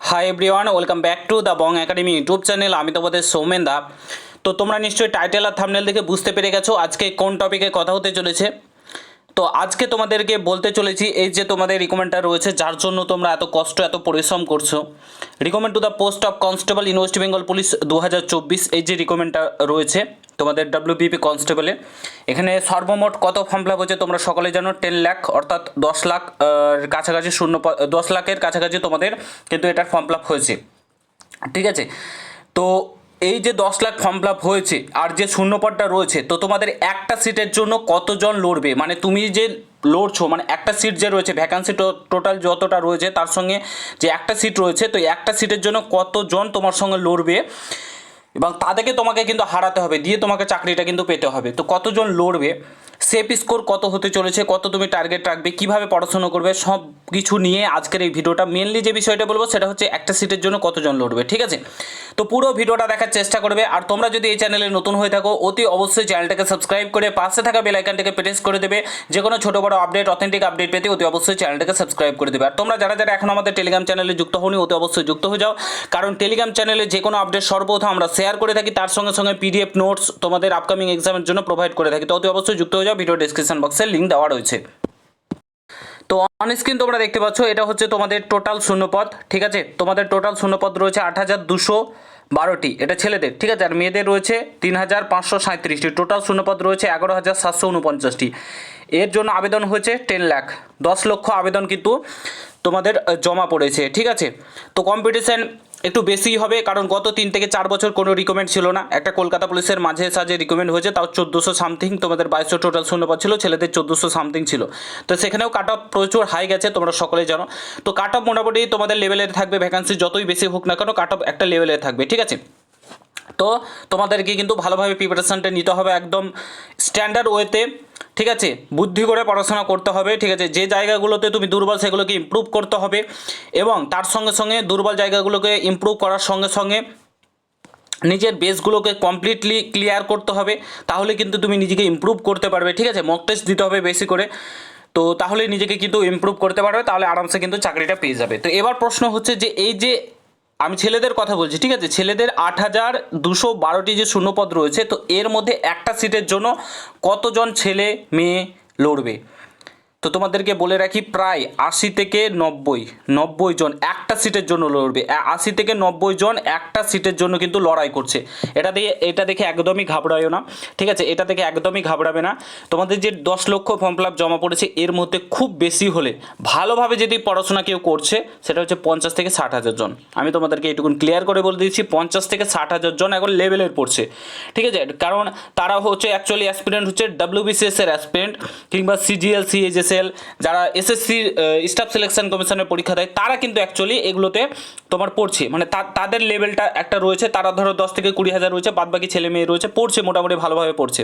Hi everyone, welcome back to the Bong academy YouTube channel. আমি তোমাদের সৌমেন দা। তো তোমরা নিশ্চয়ই টাইটেল আর থাম্বনেল দেখে বুঝতে পেরে গেছো আজকে কোন টপিকে কথা হতে চলেছে। তো আজকে তোমাদেরকে বলতে চলেছি এই যে তোমাদের রিকমেন্ডটা রয়েছে, যার জন্য তোমরা এত কষ্ট এত পরিশ্রম করছো, recommend to the post of constable in West Bengal police 2024, এই যে রিকমেন্ডটা রয়েছে তোমাদের ডাব্লিউবিপি কনস্টেবলে। এখানে সর্বমোট কত ফর্ম ফিল আপ হচ্ছে তোমরা সকলে জানো, 10 লাখ, অর্থাৎ 10 লাখ কাছাকাছি 10 লাখের কাছাকাছি তোমাদের কিন্তু এটার ফর্ম ফিল আপ হয়েছে। ঠিক আছে, তো এই যে 10 লাখ ফর্ম ফিল আপ হয়েছে আর যে শূন্যপদটা রয়েছে, তো তোমাদের একটা সিটের জন্য কতজন লড়বে, মানে তুমি যে লড়ছো, মানে একটা সিট যে রয়েছে ভ্যাকান্সি টোটাল যতটা রয়েছে তার সঙ্গে যে একটা সিট রয়েছে, তো একটা সিটের জন্য কতজন তোমার সঙ্গে লড়বে এবং তাদেরকে তোমাকে কিন্তু হারাতে হবে, দিয়ে তোমাকে চাকরিটা কিন্তু পেতে হবে। তো কতজন লড়বে, সেফ স্কোর কত হতে চলেছে, কত তুমি টার্গেট রাখবে, কিভাবে পড়াশোনা করবে, সব কিছু নিয়ে আজকের এই ভিডিওটা। মেনলি যে বিষয়টা বলবো সেটা হচ্ছে একটা সিটের জন্য কতজন লড়বে। ঠিক আছে, তো পুরো ভিডিওটা দেখার চেষ্টা করবে। আর তোমরা যদি এই চ্যানেলে নতুন হয়ে থাকো, অতি অবশ্যই চ্যানেলটাকে সাবস্ক্রাইব করে পাশে থাকা বেল আইকনটাকে প্রেস করে দেবে। যে কোনো ছোটো বড় আপডেট, অথেন্টিক আপডেট পেতে অতি অবশ্যই চ্যানেলটাকে সাবস্ক্রাইব করে দেবে। আর তোমরা যারা যারা এখন আমাদের টেলিগ্রাম চ্যানেলে যুক্ত হওনি, অতি অবশ্যই যুক্ত হয়ে যাও, কারণ টেলিগ্রাম চ্যানেলে যে কোনো আপডেট সর্বপ্রথম আমরা শেয়ার করে থাকি, তার সঙ্গে সঙ্গে পিডিএফ নোটস তোমাদের আপকামিং এক্সামের জন্য প্রোভাইড করে থাকি। তো অতি অবশ্যই যুক্ত হয়ে যাও, ভিডিও ডিসক্রিপশন বক্সে লিঙ্ক দেওয়া রয়েছে। তো অন স্ক্রিন তোমরা দেখতে পাচ্ছ, এটা হচ্ছে তোমাদের টোটাল শূন্যপদ। ঠিক আছে, তোমাদের টোটাল শূন্যপদ রয়েছে 8,212টি, এটা ছেলেদের। ঠিক আছে, আর মেয়েদের রয়েছে 3,537টি। টোটাল শূন্যপদ রয়েছে 11,749টি। এর জন্য আবেদন হয়েছে 10 লাখ, 10 লক্ষ আবেদন কিন্তু তোমাদের জমা পড়েছে। ঠিক আছে, তো কম্পিটিশান একটু বেশিই হবে, কারণ গত 3 থেকে 4 বছর কোনো রিকমেন্ড ছিল না। একটা কলকাতা পুলিশের মাঝে সাঝে রিকমেন্ড হয়েছে, তাও 1400 সামথিং, তোমাদের 2200 টোটাল শূন্যপদ ছিল, ছেলেদের 1400 সামথিং ছিল। তো সেখানেও কাট অফ প্রচুর হাই গেছে, তোমরা সকলেই জানো। তো কাট অফ মোটামুটি তোমাদের লেভেলের থাকবে, ভ্যাকান্সি যতই বেশি হোক না কেন কাট অফ একটা লেভেলের থাকবে। ঠিক আছে, তো তোমাদেরকে কিন্তু ভালোভাবে প্রিপারেশানটা নিতে হবে, একদম স্ট্যান্ডার্ড ওয়েতে। ঠিক আছে, বুদ্ধি করে পড়াশোনা করতে হবে। ঠিক আছে, যে জায়গাগুলোতে তুমি দুর্বল সেগুলোকে ইমপ্রুভ করতে হবে, এবং তার সঙ্গে সঙ্গে দুর্বল জায়গাগুলোকে ইমপ্রুভ করার সঙ্গে সঙ্গে নিজের বেসগুলোকে কমপ্লিটলি ক্লিয়ার করতে হবে, তাহলে কিন্তু তুমি নিজেকে ইমপ্রুভ করতে পারবে। ঠিক আছে, মক টেস্ট দিতে হবে বেশি করে, তো তাহলে নিজেকে কিন্তু ইমপ্রুভ করতে পারবে, তাহলে আরামসে কিন্তু চাকরিটা পেয়ে যাবে। তো এবার প্রশ্ন হচ্ছে যে এই যে আমি ছেলেদের কথা বলছি, ঠিক আছে, ছেলেদের 8,212টি যে শূন্যপদ রয়েছে, তো এর মধ্যে একটা সিটের জন্য কতজন ছেলে মেয়ে লড়বে। তো তোমাদেরকে বলে রাখি, প্রায় 80 থেকে 90 জন একটা সিটের জন্য লড়বে। 80 থেকে 90 জন একটা সিটের জন্য কিন্তু লড়াই করছে। এটা দেখে একদমই ঘাবড়ায়ও না। ঠিক আছে, এটা দেখে একদমই ঘাবড়াবে না। তোমাদের যে 10 লক্ষ ফর্ম ফিল আপ জমা পড়েছে, এর মধ্যে খুব বেশি হলে ভালোভাবে যদি পড়াশোনা কেউ করছে, সেটা হচ্ছে 50 থেকে 60 হাজার জন। আমি তোমাদেরকে এইটুকুন ক্লিয়ার করে বলে দিচ্ছি, 50 থেকে 60 হাজার জন এখন লেভেলের পড়ছে। ঠিক আছে, কারণ তারা হচ্ছে অ্যাকচুয়ালি অ্যাসপিরেন্ট, হচ্ছে WBCS এর অ্যাসপিরেন্ট, কিংবা CGL CHSL, যারা SSC স্টাফ সিলেকশন কমিশনের পরীক্ষা দেয়, তারা কিন্তু অ্যাকচুয়ালি এগুলোতে তোমার পড়ছে, মানে তাদের লেভেলটা একটা রয়েছে, তারা ধরো 10 থেকে 20 হাজার রয়েছে, বাদ বাকি ছেলে মেয়ে রয়েছে, পড়ছে মোটামুটি ভালোভাবে পড়ছে।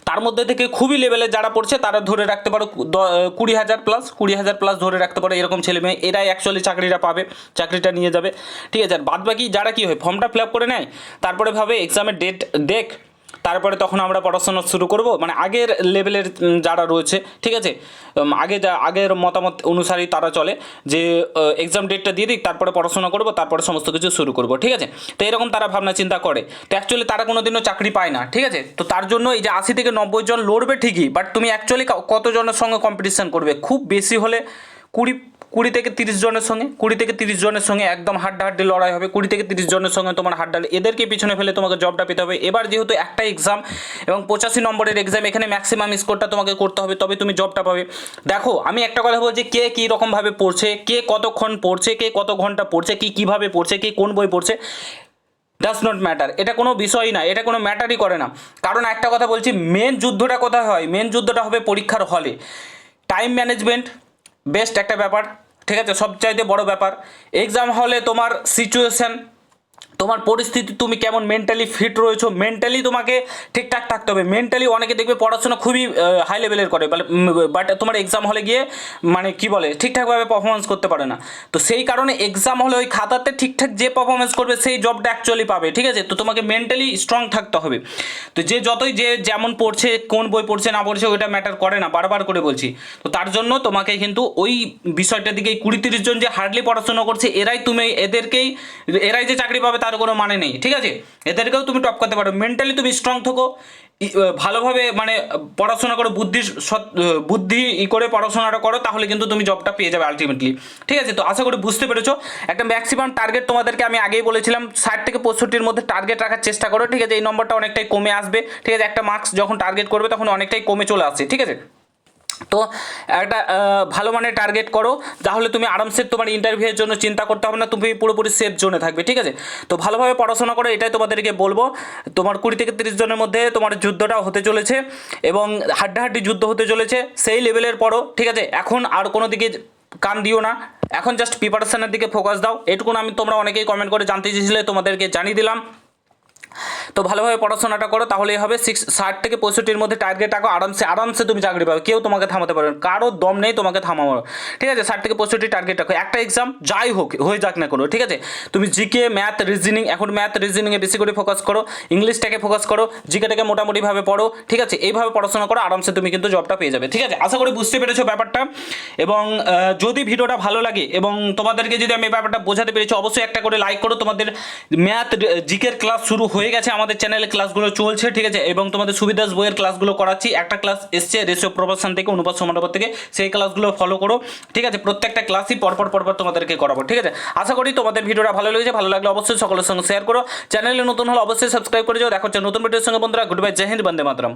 তার মধ্যে থেকে খুবই লেভেলে যারা পড়ছে তারা ধরে রাখতে পারো 20,000 প্লাস ধরে রাখতে পারো, এরকম ছেলে মেয়ে এরাই অ্যাকচুয়ালি চাকরিটা পাবে, চাকরিটা নিয়ে যাবে। ঠিক আছে, আর বাদ বাকি যারা কি হয়, ফর্মটা ফিল আপ করে নেয়, তারপরে ভাবে এক্সামের ডেট দেখ, তারপরে তখন আমরা পড়াশোনা শুরু করব, মানে আগের লেভেলের যারা রয়েছে। ঠিক আছে, আগের মতামত অনুসারেই তারা চলে, যে এক্সাম ডেটটা দিয়ে দিক, তারপরে পড়াশোনা করব, তারপরে সমস্ত কিছু শুরু করব। ঠিক আছে, তো এরকম তারা ভাবনা চিন্তা করে, তো অ্যাকচুয়ালি তারা কোনোদিনও চাকরি পায় না। ঠিক আছে, তো তার জন্য এই যে 80 থেকে 90 জন লড়বে ঠিকই, বাট তুমি অ্যাকচুয়ালি কতজনের সঙ্গে কম্পিটিশান করবে, খুব বেশি হলে 20 থেকে 30 জনের সঙ্গে, 20 থেকে 30 জনের সঙ্গে একদম হাড্ডাহাড্ডি লড়াই হবে। 20 থেকে 30 জনের সঙ্গে তোমার হাড্ডাহাড্ডি, এদেরকে পিছনে ফেলে তোমাকে জবটা পেতে হবে। এবার যেহেতু একটা এক্সাম এবং 85 নম্বরের এক্সাম, এখানে ম্যাক্সিমাম স্কোরটা তোমাকে করতে হবে, তবে তুমি জবটা পাবে। দেখো, আমি একটা কথা বলছি, কে কী রকমভাবে পড়ছে, কে কতক্ষণ পড়ছে, কে কত ঘন্টা পড়ছে, কীভাবে পড়ছে, কে কোন বই পড়ছে, ডাজ নট ম্যাটার। এটা কোনো বিষয়ই না, এটা কোনো ম্যাটারই করে না। কারণ একটা কথা বলছি, মেন যুদ্ধটা কোথায় হয়, মেন যুদ্ধটা হবে পরীক্ষার হলে। টাইম ম্যানেজমেন্ট বেস্ট একটা ব্যাপার। ঠিক আছে, সবচাইতে বড় ব্যাপার। এক্সাম হলে তোমার সিচুয়েশান তোমার পরিস্থিতি, তুমি কেমন মেন্টালি ফিট রয়েছো, মেন্টালি তোমাকে ঠিকঠাক থাকতে হবে। মেন্টালি অনেকে দেখবে পড়াশোনা খুবই হাই লেভেলের করে, বাট তোমার এক্সাম হলে গিয়ে মানে কি বলে ঠিকঠাকভাবে পারফরমেন্স করতে পারে না। তো সেই কারণে এক্সাম হলে ওই খাতাতে ঠিকঠাক যে পারফরমেন্স করবে সেই জবটা অ্যাকচুয়ালি পাবে, ঠিক আছে। তো তোমাকে মেন্টালি স্ট্রং থাকতে হবে। তো যে যতই যে যেমন পড়ছে, কোন বই পড়ছে না পড়ছে ওইটা ম্যাটার করে না, বারবার করে বলছি। তো তার জন্য তোমাকে কিন্তু ওই বিষয়টার দিকে 20-30 জন যে হার্ডলি পড়াশোনা করছে এরাই যে চাকরি পাবে তার কোনো মানে নেই, ঠিক আছে। এদেরকেও তুমি টপ করতে পারো। মেন্টালি তুমি স্ট্রং থাকো, ভালোভাবে মানে পড়াশোনা করো, বুদ্ধি করে পড়াশোনাটা করো, তাহলে কিন্তু তুমি জবটা পেয়ে যাবে আলটিমেটলি, ঠিক আছে। তো আশা করি বুঝতে পেরেছো। একটা ম্যাক্সিমাম টার্গেট তোমাদেরকে আমি আগেই বলেছিলাম 60 থেকে 65-র মধ্যে টার্গেট রাখার চেষ্টা করো, ঠিক আছে। এই নম্বরটা অনেকটাই কমে আসবে, ঠিক আছে। একটা মার্কস যখন টার্গেট করবে তখন অনেকটাই কমে চলে আসছে, ঠিক আছে। তো একটা ভালো মানের টার্গেট করো, তাহলে তুমি আরামসে তোমার ইন্টারভিউয়ের জন্য চিন্তা করতে হবে না, তুমি পুরোপুরি সেফ জোনে থাকবে, ঠিক আছে। তো ভালোভাবে পড়াশোনা করো, এটাই তোমাদেরকে বলবো। তোমার 20 থেকে 30 জনের মধ্যে তোমার যুদ্ধটা হতে চলেছে এবং হাড্ডাহাড্ডি যুদ্ধ হতে চলেছে, সেই লেভেলের পড়ো, ঠিক আছে। এখন আর কোনো দিকে কান দিও না, এখন জাস্ট প্রিপারেশনের দিকে ফোকাস দাও। এটুকুন আমি, তোমরা অনেকেই কমেন্ট করে জানতে চেয়েছিলে, তোমাদেরকে জানিয়ে দিলাম। তো ভালোভাবে পড়াশোনাটা করো, তাহলেই হবে। 60 থেকে 65-র মধ্যে টার্গেট রাখো, আরামসে তুমি চাকরি পাবে, কেউ তোমাকে থামাতে পারবে না, কারো দম নেই তোমাকে থামাবো, ঠিক আছে। 60 থেকে 65 টার্গেট রাখো, একটা এক্সাম যাই হোক হয়ে যাক না কোনো, ঠিক আছে। তুমি জিকে, ম্যাথ, রিজনিং, এখন ম্যাথ রিজনিংয়ে বেশি করে ফোকাস করো, ইংলিশটাকে ফোকাস করো, জিকেটাকে মোটামুটিভাবে পড়ো, ঠিক আছে। এইভাবে পড়াশোনা করো, আরামসে তুমি কিন্তু জবটা পেয়ে যাবে, ঠিক আছে। আশা করি বুঝতে পেরেছো ব্যাপারটা। এবং যদি ভিডিওটা ভালো লাগে এবং তোমাদেরকে যদি আমি ব্যাপারটা বোঝাতে পেরেছি, অবশ্যই একটা করে লাইক করো। তোমাদের ম্যাথ জিকের ক্লাস শুরু হয়ে গেছে, আমাদের চ্যানেলে ক্লাসগুলো চলছে, ঠিক আছে। এবং তোমাদের সুবিধাস বইয়ের ক্লাসগুলো করাচ্ছি, একটা ক্লাস এসছে রেশিও প্রপোর্শন থেকে, অনুপাত সমানুপাত থেকে, সেই ক্লাসগুলো ফলো করো, ঠিক আছে। প্রত্যেকটা ক্লাসই পরপর তোমাদেরকে করাবো, ঠিক আছে। আশা করি তোমাদের ভিডিওটা ভালো লেগেছে, ভালো লাগলে অবশ্যই সকলের সঙ্গে শেয়ার করো, চ্যানেলে নতুন হলে অবশ্যই সাবস্ক্রাইব করে যাও। দেখা হচ্ছে নতুন ভিডিওর সঙ্গে বন্ধুরা, গুড বাই, জয় হিন্দ, বন্দে মাতরম।